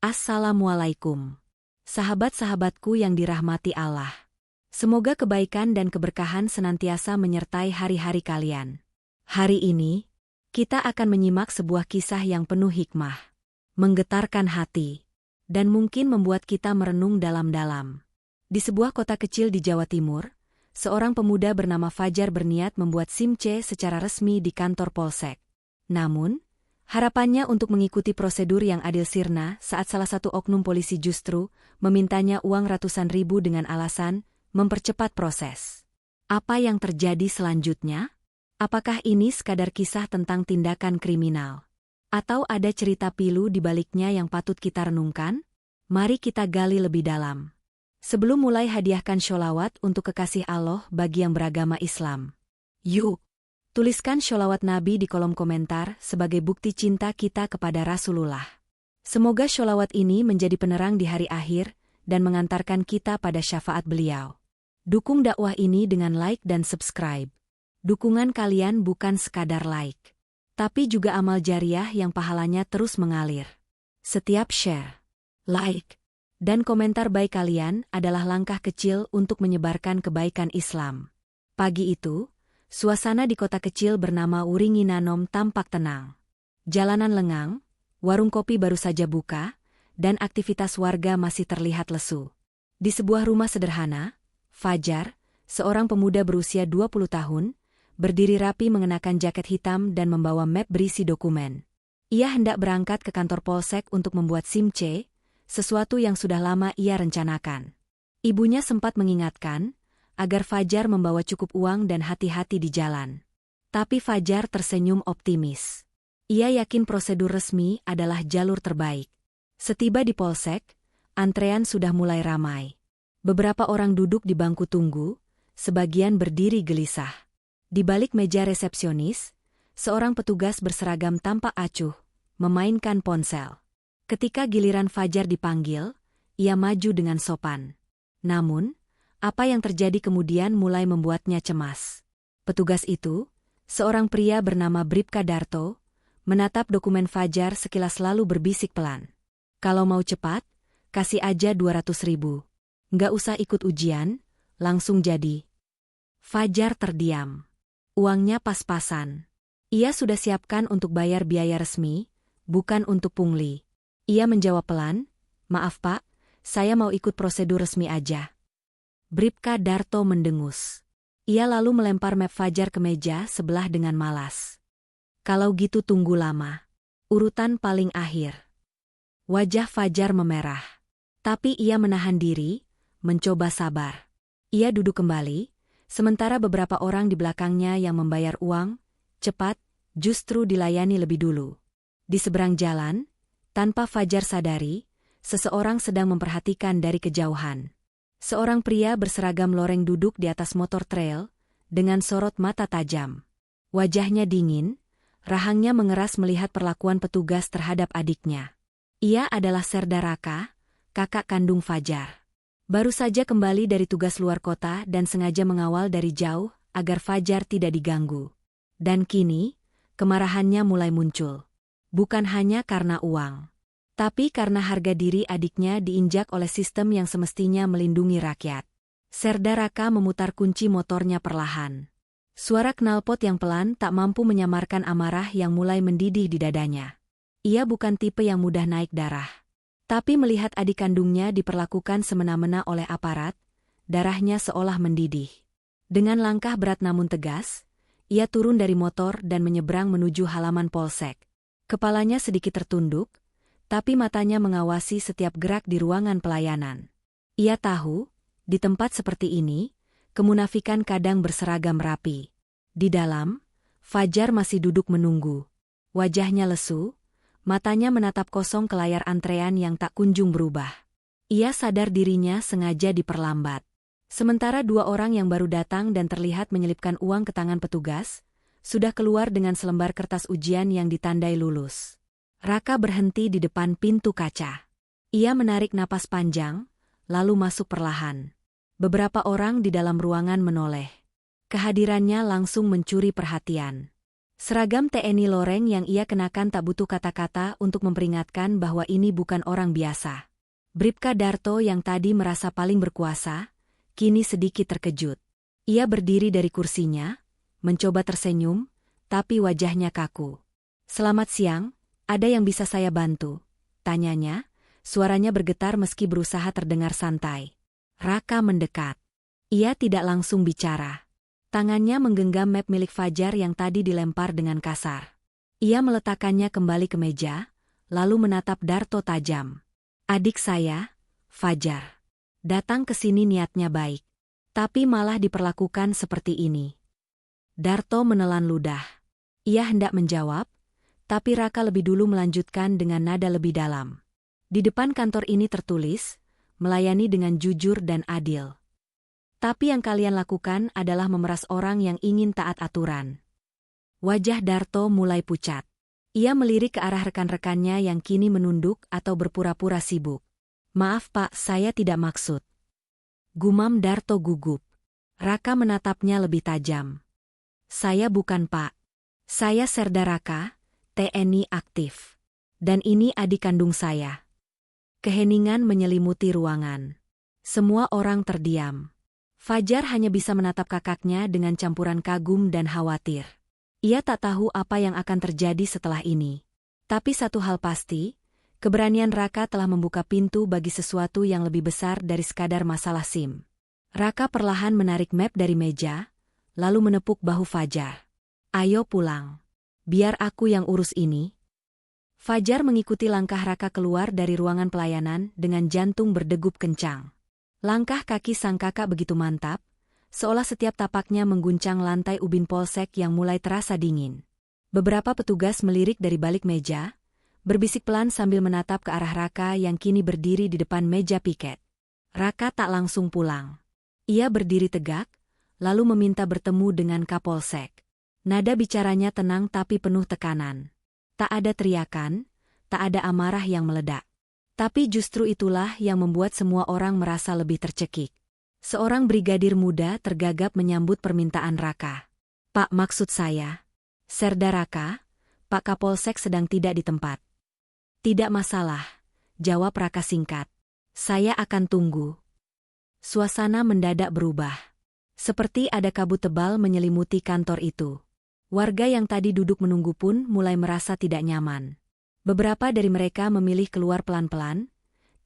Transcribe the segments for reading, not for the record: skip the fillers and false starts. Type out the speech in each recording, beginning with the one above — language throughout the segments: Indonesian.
Assalamualaikum. Sahabat-sahabatku yang dirahmati Allah. Semoga kebaikan dan keberkahan senantiasa menyertai hari-hari kalian. Hari ini, kita akan menyimak sebuah kisah yang penuh hikmah, menggetarkan hati, dan mungkin membuat kita merenung dalam-dalam. Di sebuah kota kecil di Jawa Timur, seorang pemuda bernama Fajar berniat membuat SIM C secara resmi di kantor Polsek. Namun, harapannya untuk mengikuti prosedur yang adil sirna saat salah satu oknum polisi justru memintanya uang ratusan ribu dengan alasan mempercepat proses. Apa yang terjadi selanjutnya? Apakah ini sekadar kisah tentang tindakan kriminal? Atau ada cerita pilu di baliknya yang patut kita renungkan? Mari kita gali lebih dalam. Sebelum mulai, hadiahkan sholawat untuk kekasih Allah bagi yang beragama Islam. Yuk! Tuliskan sholawat Nabi di kolom komentar sebagai bukti cinta kita kepada Rasulullah. Semoga sholawat ini menjadi penerang di hari akhir dan mengantarkan kita pada syafaat beliau. Dukung dakwah ini dengan like dan subscribe. Dukungan kalian bukan sekadar like, tapi juga amal jariah yang pahalanya terus mengalir. Setiap share, like, dan komentar baik kalian adalah langkah kecil untuk menyebarkan kebaikan Islam. Pagi itu, suasana di kota kecil bernama Wuringinanom tampak tenang. Jalanan lengang, warung kopi baru saja buka, dan aktivitas warga masih terlihat lesu. Di sebuah rumah sederhana, Fajar, seorang pemuda berusia 20 tahun, berdiri rapi mengenakan jaket hitam dan membawa map berisi dokumen. Ia hendak berangkat ke kantor Polsek untuk membuat SIM C, sesuatu yang sudah lama ia rencanakan. Ibunya sempat mengingatkan agar Fajar membawa cukup uang dan hati-hati di jalan. Tapi Fajar tersenyum optimis. Ia yakin prosedur resmi adalah jalur terbaik. Setiba di Polsek, antrean sudah mulai ramai. Beberapa orang duduk di bangku tunggu, sebagian berdiri gelisah. Di balik meja resepsionis, seorang petugas berseragam tampak acuh, memainkan ponsel. Ketika giliran Fajar dipanggil, ia maju dengan sopan. Namun, apa yang terjadi kemudian mulai membuatnya cemas. Petugas itu, seorang pria bernama Bribka Darto, menatap dokumen Fajar sekilas lalu berbisik pelan. Kalau mau cepat, kasih aja 200 ribu. Nggak usah ikut ujian, langsung jadi. Fajar terdiam. Uangnya pas-pasan. Ia sudah siapkan untuk bayar biaya resmi, bukan untuk pungli. Ia menjawab pelan, "Maaf Pak, saya mau ikut prosedur resmi aja." Bribka Darto mendengus. Ia lalu melempar map Fajar ke meja sebelah dengan malas. "Kalau gitu tunggu lama. Urutan paling akhir." Wajah Fajar memerah. Tapi ia menahan diri, mencoba sabar. Ia duduk kembali, sementara beberapa orang di belakangnya yang membayar uang, cepat, justru dilayani lebih dulu. Di seberang jalan, tanpa Fajar sadari, seseorang sedang memperhatikan dari kejauhan. Seorang pria berseragam loreng duduk di atas motor trail, dengan sorot mata tajam. Wajahnya dingin, rahangnya mengeras melihat perlakuan petugas terhadap adiknya. Ia adalah Serda Raka, kakak kandung Fajar. Baru saja kembali dari tugas luar kota dan sengaja mengawal dari jauh agar Fajar tidak diganggu. Dan kini, kemarahannya mulai muncul. Bukan hanya karena uang, tapi karena harga diri adiknya diinjak oleh sistem yang semestinya melindungi rakyat. Serda Raka memutar kunci motornya perlahan. Suara knalpot yang pelan tak mampu menyamarkan amarah yang mulai mendidih di dadanya. Ia bukan tipe yang mudah naik darah. Tapi melihat adik kandungnya diperlakukan semena-mena oleh aparat, darahnya seolah mendidih. Dengan langkah berat namun tegas, ia turun dari motor dan menyeberang menuju halaman Polsek. Kepalanya sedikit tertunduk, tapi matanya mengawasi setiap gerak di ruangan pelayanan. Ia tahu, di tempat seperti ini, kemunafikan kadang berseragam rapi. Di dalam, Fajar masih duduk menunggu. Wajahnya lesu, matanya menatap kosong ke layar antrean yang tak kunjung berubah. Ia sadar dirinya sengaja diperlambat. Sementara dua orang yang baru datang dan terlihat menyelipkan uang ke tangan petugas, sudah keluar dengan selembar kertas ujian yang ditandai lulus. Raka berhenti di depan pintu kaca. Ia menarik napas panjang, lalu masuk perlahan. Beberapa orang di dalam ruangan menoleh. Kehadirannya langsung mencuri perhatian. Seragam TNI Loreng yang ia kenakan tak butuh kata-kata untuk memperingatkan bahwa ini bukan orang biasa. Bribka Darto yang tadi merasa paling berkuasa, kini sedikit terkejut. Ia berdiri dari kursinya, mencoba tersenyum, tapi wajahnya kaku. "Selamat siang, ada yang bisa saya bantu?" tanyanya, suaranya bergetar meski berusaha terdengar santai. Raka mendekat. Ia tidak langsung bicara. Tangannya menggenggam map milik Fajar yang tadi dilempar dengan kasar. Ia meletakkannya kembali ke meja, lalu menatap Darto tajam. "Adik saya, Fajar, datang ke sini niatnya baik. Tapi malah diperlakukan seperti ini." Darto menelan ludah. Ia hendak menjawab, tapi Raka lebih dulu melanjutkan dengan nada lebih dalam. "Di depan kantor ini tertulis, melayani dengan jujur dan adil. Tapi yang kalian lakukan adalah memeras orang yang ingin taat aturan." Wajah Darto mulai pucat. Ia melirik ke arah rekan-rekannya yang kini menunduk atau berpura-pura sibuk. "Maaf Pak, saya tidak maksud." Gumam Darto gugup. Raka menatapnya lebih tajam. "Saya bukan Pak. Saya Serda Raka, TNI aktif. Dan ini adik kandung saya." Keheningan menyelimuti ruangan. Semua orang terdiam. Fajar hanya bisa menatap kakaknya dengan campuran kagum dan khawatir. Ia tak tahu apa yang akan terjadi setelah ini. Tapi satu hal pasti, keberanian Raka telah membuka pintu bagi sesuatu yang lebih besar dari sekadar masalah SIM. Raka perlahan menarik map dari meja, lalu menepuk bahu Fajar. "Ayo pulang. Biar aku yang urus ini." Fajar mengikuti langkah Raka keluar dari ruangan pelayanan dengan jantung berdegup kencang. Langkah kaki sang kakak begitu mantap, seolah setiap tapaknya mengguncang lantai ubin polsek yang mulai terasa dingin. Beberapa petugas melirik dari balik meja, berbisik pelan sambil menatap ke arah Raka yang kini berdiri di depan meja piket. Raka tak langsung pulang. Ia berdiri tegak, lalu meminta bertemu dengan Kapolsek. Nada bicaranya tenang tapi penuh tekanan. Tak ada teriakan, tak ada amarah yang meledak. Tapi justru itulah yang membuat semua orang merasa lebih tercekik. Seorang brigadir muda tergagap menyambut permintaan Raka. "Pak, maksud saya, Serda Raka, Pak Kapolsek sedang tidak di tempat." "Tidak masalah," jawab Raka singkat. "Saya akan tunggu." Suasana mendadak berubah. Seperti ada kabut tebal menyelimuti kantor itu. Warga yang tadi duduk menunggu pun mulai merasa tidak nyaman. Beberapa dari mereka memilih keluar pelan-pelan,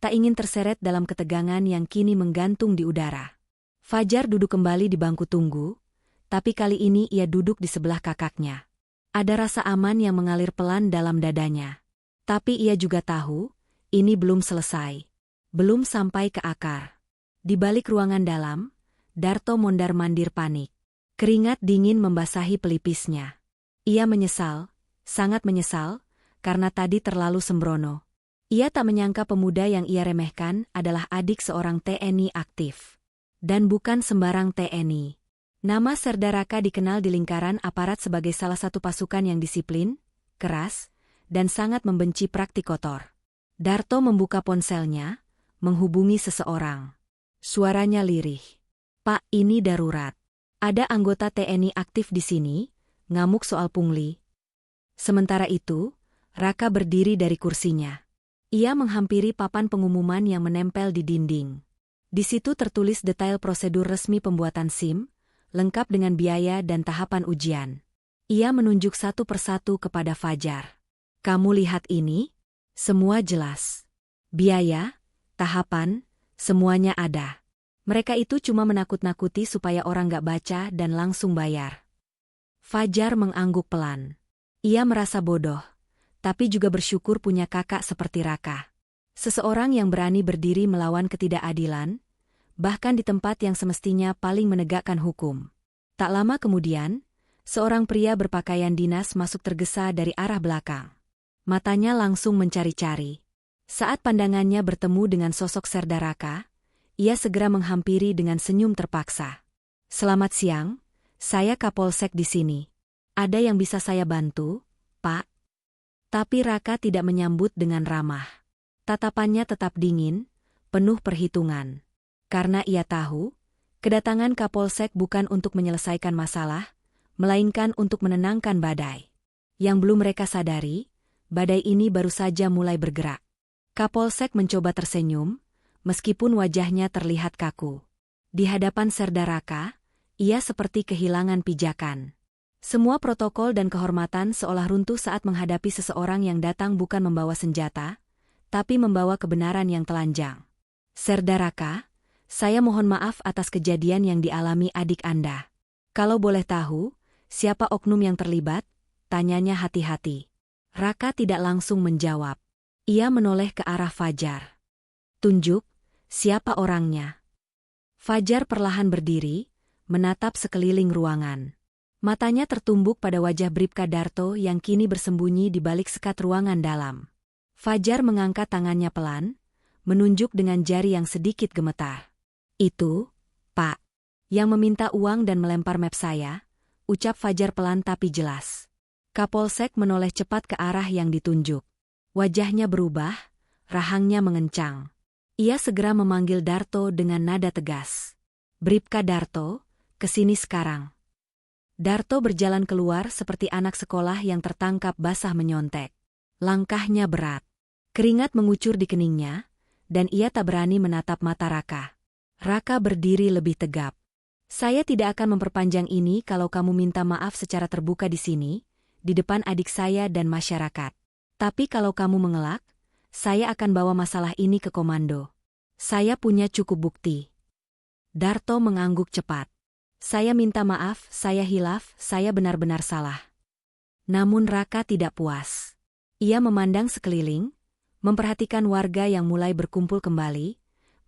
tak ingin terseret dalam ketegangan yang kini menggantung di udara. Fajar duduk kembali di bangku tunggu, tapi kali ini ia duduk di sebelah kakaknya. Ada rasa aman yang mengalir pelan dalam dadanya. Tapi ia juga tahu, ini belum selesai. Belum sampai ke akar. Di balik ruangan dalam, Darto mondar-mandir panik. Keringat dingin membasahi pelipisnya. Ia menyesal, sangat menyesal, karena tadi terlalu sembrono. Ia tak menyangka pemuda yang ia remehkan adalah adik seorang TNI aktif. Dan bukan sembarang TNI. Nama Serda Raka dikenal di lingkaran aparat sebagai salah satu pasukan yang disiplin, keras, dan sangat membenci praktik kotor. Darto membuka ponselnya, menghubungi seseorang. Suaranya lirih. "Pak, ini darurat. Ada anggota TNI aktif di sini, ngamuk soal pungli." Sementara itu, Raka berdiri dari kursinya. Ia menghampiri papan pengumuman yang menempel di dinding. Di situ tertulis detail prosedur resmi pembuatan SIM, lengkap dengan biaya dan tahapan ujian. Ia menunjuk satu persatu kepada Fajar. "Kamu lihat ini? Semua jelas. Biaya, tahapan, semuanya ada. Mereka itu cuma menakut-nakuti supaya orang gak baca dan langsung bayar." Fajar mengangguk pelan. Ia merasa bodoh, tapi juga bersyukur punya kakak seperti Raka. Seseorang yang berani berdiri melawan ketidakadilan, bahkan di tempat yang semestinya paling menegakkan hukum. Tak lama kemudian, seorang pria berpakaian dinas masuk tergesa dari arah belakang. Matanya langsung mencari-cari. Saat pandangannya bertemu dengan sosok Serda Raka, ia segera menghampiri dengan senyum terpaksa. "Selamat siang, saya Kapolsek di sini. Ada yang bisa saya bantu, Pak?" Tapi Raka tidak menyambut dengan ramah. Tatapannya tetap dingin, penuh perhitungan. Karena ia tahu, kedatangan Kapolsek bukan untuk menyelesaikan masalah, melainkan untuk menenangkan badai. Yang belum mereka sadari, badai ini baru saja mulai bergerak. Kapolsek mencoba tersenyum, meskipun wajahnya terlihat kaku. Di hadapan Serda Raka, ia seperti kehilangan pijakan. Semua protokol dan kehormatan seolah runtuh saat menghadapi seseorang yang datang bukan membawa senjata, tapi membawa kebenaran yang telanjang. Serda Raka, saya mohon maaf atas kejadian yang dialami adik Anda. Kalau boleh tahu, siapa oknum yang terlibat? Tanyanya hati-hati. Raka tidak langsung menjawab. Ia menoleh ke arah Fajar. Tunjuk, siapa orangnya? Fajar perlahan berdiri, menatap sekeliling ruangan. Matanya tertumbuk pada wajah Bribka Darto yang kini bersembunyi di balik sekat ruangan dalam. Fajar mengangkat tangannya pelan, menunjuk dengan jari yang sedikit gemetar. Itu, Pak, yang meminta uang dan melempar map saya, ucap Fajar pelan tapi jelas. Kapolsek menoleh cepat ke arah yang ditunjuk. Wajahnya berubah, rahangnya mengencang. Ia segera memanggil Darto dengan nada tegas. Bribka Darto, kesini sekarang. Darto berjalan keluar seperti anak sekolah yang tertangkap basah menyontek. Langkahnya berat. Keringat mengucur di keningnya, dan ia tak berani menatap mata Raka. Raka berdiri lebih tegap. Saya tidak akan memperpanjang ini kalau kamu minta maaf secara terbuka di sini, di depan adik saya dan masyarakat. Tapi kalau kamu mengelak, saya akan bawa masalah ini ke komando. Saya punya cukup bukti. Darto mengangguk cepat. Saya minta maaf, saya hilaf, saya benar-benar salah. Namun Raka tidak puas. Ia memandang sekeliling, memperhatikan warga yang mulai berkumpul kembali,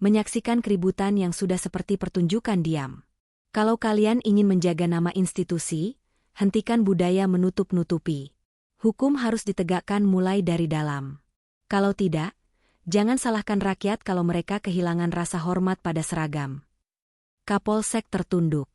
menyaksikan keributan yang sudah seperti pertunjukan diam. Kalau kalian ingin menjaga nama institusi, hentikan budaya menutup-nutupi. Hukum harus ditegakkan mulai dari dalam. Kalau tidak, jangan salahkan rakyat kalau mereka kehilangan rasa hormat pada seragam. Kapolsek tertunduk.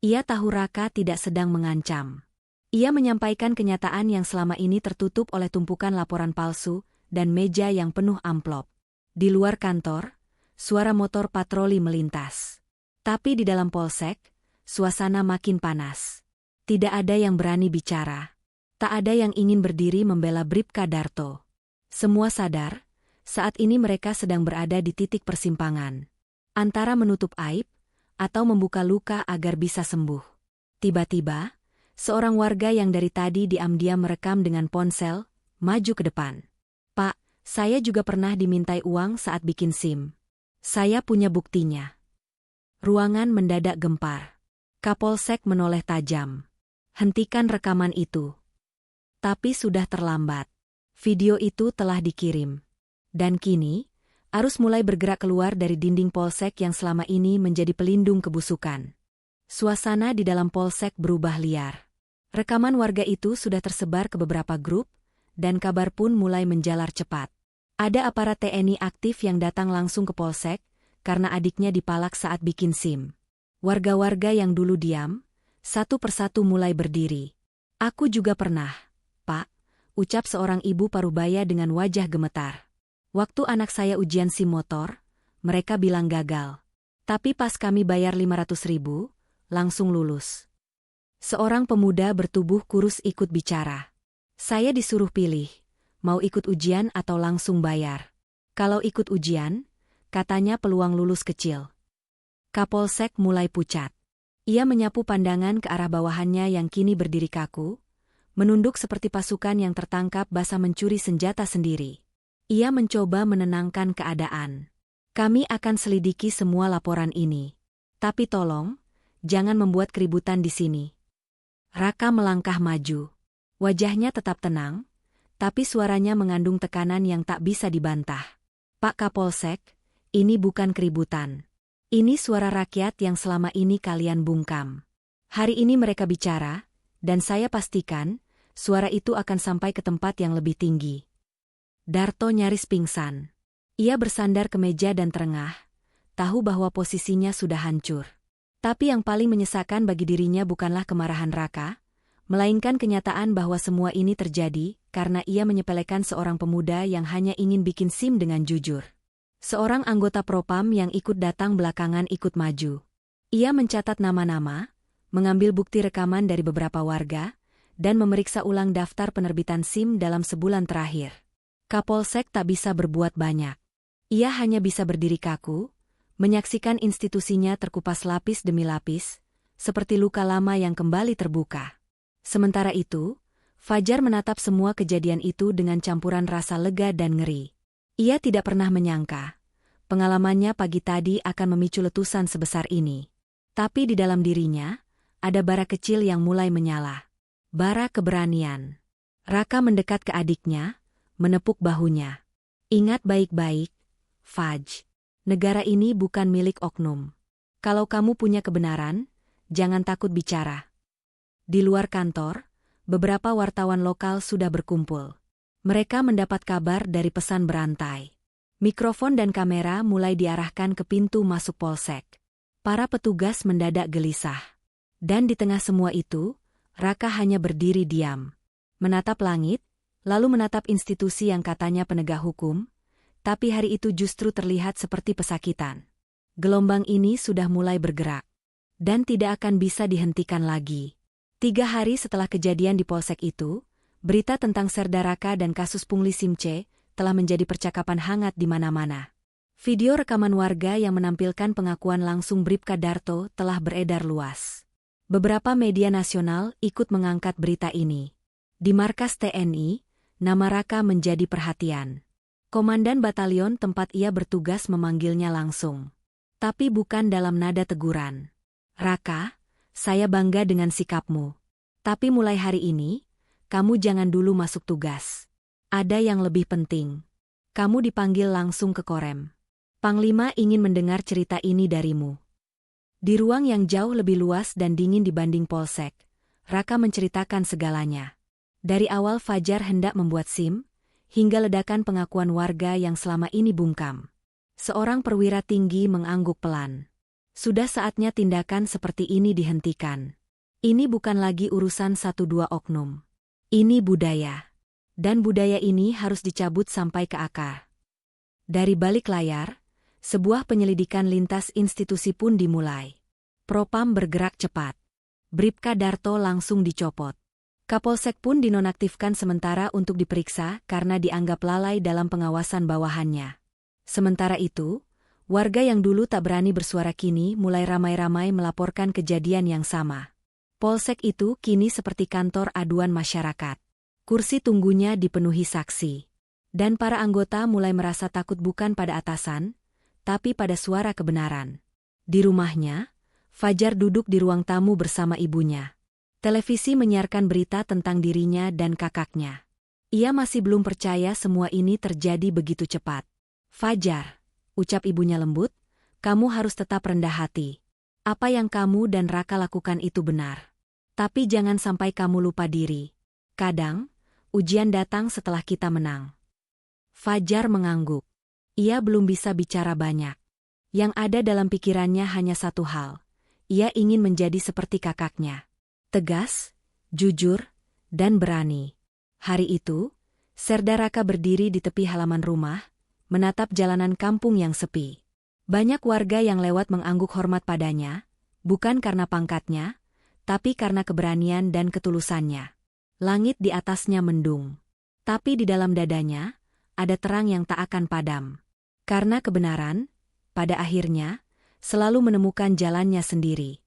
Ia tahu Raka tidak sedang mengancam. Ia menyampaikan kenyataan yang selama ini tertutup oleh tumpukan laporan palsu dan meja yang penuh amplop. Di luar kantor, suara motor patroli melintas. Tapi di dalam polsek, suasana makin panas. Tidak ada yang berani bicara. Tak ada yang ingin berdiri membela Bribka Darto. Semua sadar, saat ini mereka sedang berada di titik persimpangan. Antara menutup aib, atau membuka luka agar bisa sembuh. Tiba-tiba, seorang warga yang dari tadi diam-diam merekam dengan ponsel, maju ke depan. Pak, saya juga pernah dimintai uang saat bikin SIM. Saya punya buktinya. Ruangan mendadak gempar. Kapolsek menoleh tajam. Hentikan rekaman itu. Tapi sudah terlambat. Video itu telah dikirim. Dan kini, arus mulai bergerak keluar dari dinding polsek yang selama ini menjadi pelindung kebusukan. Suasana di dalam polsek berubah liar. Rekaman warga itu sudah tersebar ke beberapa grup, dan kabar pun mulai menjalar cepat. Ada aparat TNI aktif yang datang langsung ke polsek, karena adiknya dipalak saat bikin SIM. Warga-warga yang dulu diam, satu persatu mulai berdiri. Aku juga pernah, Pak, ucap seorang ibu parubaya dengan wajah gemetar. Waktu anak saya ujian SIM motor, mereka bilang gagal. Tapi pas kami bayar 500.000, langsung lulus. Seorang pemuda bertubuh kurus ikut bicara. Saya disuruh pilih, mau ikut ujian atau langsung bayar. Kalau ikut ujian, katanya peluang lulus kecil. Kapolsek mulai pucat. Ia menyapu pandangan ke arah bawahannya yang kini berdiri kaku, menunduk seperti pasukan yang tertangkap basah mencuri senjata sendiri. Ia mencoba menenangkan keadaan. Kami akan selidiki semua laporan ini. Tapi tolong, jangan membuat keributan di sini. Raka melangkah maju. Wajahnya tetap tenang, tapi suaranya mengandung tekanan yang tak bisa dibantah. Pak Kapolsek, ini bukan keributan. Ini suara rakyat yang selama ini kalian bungkam. Hari ini mereka bicara, dan saya pastikan, suara itu akan sampai ke tempat yang lebih tinggi. Darto nyaris pingsan. Ia bersandar ke meja dan terengah, tahu bahwa posisinya sudah hancur. Tapi yang paling menyesakan bagi dirinya bukanlah kemarahan Raka, melainkan kenyataan bahwa semua ini terjadi karena ia menyepelekan seorang pemuda yang hanya ingin bikin SIM dengan jujur. Seorang anggota Propam yang ikut datang belakangan ikut maju. Ia mencatat nama-nama, mengambil bukti rekaman dari beberapa warga, dan memeriksa ulang daftar penerbitan SIM dalam sebulan terakhir. Kapolsek tak bisa berbuat banyak. Ia hanya bisa berdiri kaku, menyaksikan institusinya terkupas lapis demi lapis, seperti luka lama yang kembali terbuka. Sementara itu, Fajar menatap semua kejadian itu dengan campuran rasa lega dan ngeri. Ia tidak pernah menyangka pengalamannya pagi tadi akan memicu letusan sebesar ini. Tapi di dalam dirinya, ada bara kecil yang mulai menyala. Bara keberanian. Raka mendekat ke adiknya, menepuk bahunya. Ingat baik-baik, Faj. Negara ini bukan milik oknum. Kalau kamu punya kebenaran, jangan takut bicara. Di luar kantor, beberapa wartawan lokal sudah berkumpul. Mereka mendapat kabar dari pesan berantai. Mikrofon dan kamera mulai diarahkan ke pintu masuk polsek. Para petugas mendadak gelisah. Dan di tengah semua itu, Raka hanya berdiri diam. Menatap langit, lalu menatap institusi yang katanya penegak hukum, tapi hari itu justru terlihat seperti pesakitan. Gelombang ini sudah mulai bergerak. Dan tidak akan bisa dihentikan lagi. 3 hari setelah kejadian di polsek itu, berita tentang Serda Raka dan kasus pungli SIM C telah menjadi percakapan hangat di mana-mana. Video rekaman warga yang menampilkan pengakuan langsung Bribka Darto telah beredar luas. Beberapa media nasional ikut mengangkat berita ini. Di markas TNI, nama Raka menjadi perhatian. Komandan batalion tempat ia bertugas memanggilnya langsung. Tapi bukan dalam nada teguran. Raka, saya bangga dengan sikapmu. Tapi mulai hari ini, kamu jangan dulu masuk tugas. Ada yang lebih penting. Kamu dipanggil langsung ke Korem. Panglima ingin mendengar cerita ini darimu. Di ruang yang jauh lebih luas dan dingin dibanding polsek, Raka menceritakan segalanya. Dari awal Fajar hendak membuat SIM, hingga ledakan pengakuan warga yang selama ini bungkam. Seorang perwira tinggi mengangguk pelan. Sudah saatnya tindakan seperti ini dihentikan. Ini bukan lagi urusan 1-2 oknum. Ini budaya. Dan budaya ini harus dicabut sampai ke akar. Dari balik layar, sebuah penyelidikan lintas institusi pun dimulai. Propam bergerak cepat. Bribka Darto langsung dicopot. Kapolsek pun dinonaktifkan sementara untuk diperiksa karena dianggap lalai dalam pengawasan bawahannya. Sementara itu, warga yang dulu tak berani bersuara kini mulai ramai-ramai melaporkan kejadian yang sama. Polsek itu kini seperti kantor aduan masyarakat. Kursi tunggunya dipenuhi saksi. Dan para anggota mulai merasa takut bukan pada atasan, tapi pada suara kebenaran. Di rumahnya, Fajar duduk di ruang tamu bersama ibunya. Televisi menyiarkan berita tentang dirinya dan kakaknya. Ia masih belum percaya semua ini terjadi begitu cepat. Fajar, ucap ibunya lembut, kamu harus tetap rendah hati. Apa yang kamu dan Raka lakukan itu benar. Tapi jangan sampai kamu lupa diri. Kadang, ujian datang setelah kita menang. Fajar mengangguk. Ia belum bisa bicara banyak. Yang ada dalam pikirannya hanya satu hal. Ia ingin menjadi seperti kakaknya. Tegas, jujur, dan berani. Hari itu, Serda Raka berdiri di tepi halaman rumah, menatap jalanan kampung yang sepi. Banyak warga yang lewat mengangguk hormat padanya, bukan karena pangkatnya, tapi karena keberanian dan ketulusannya. Langit di atasnya mendung. Tapi di dalam dadanya, ada terang yang tak akan padam. Karena kebenaran, pada akhirnya, selalu menemukan jalannya sendiri.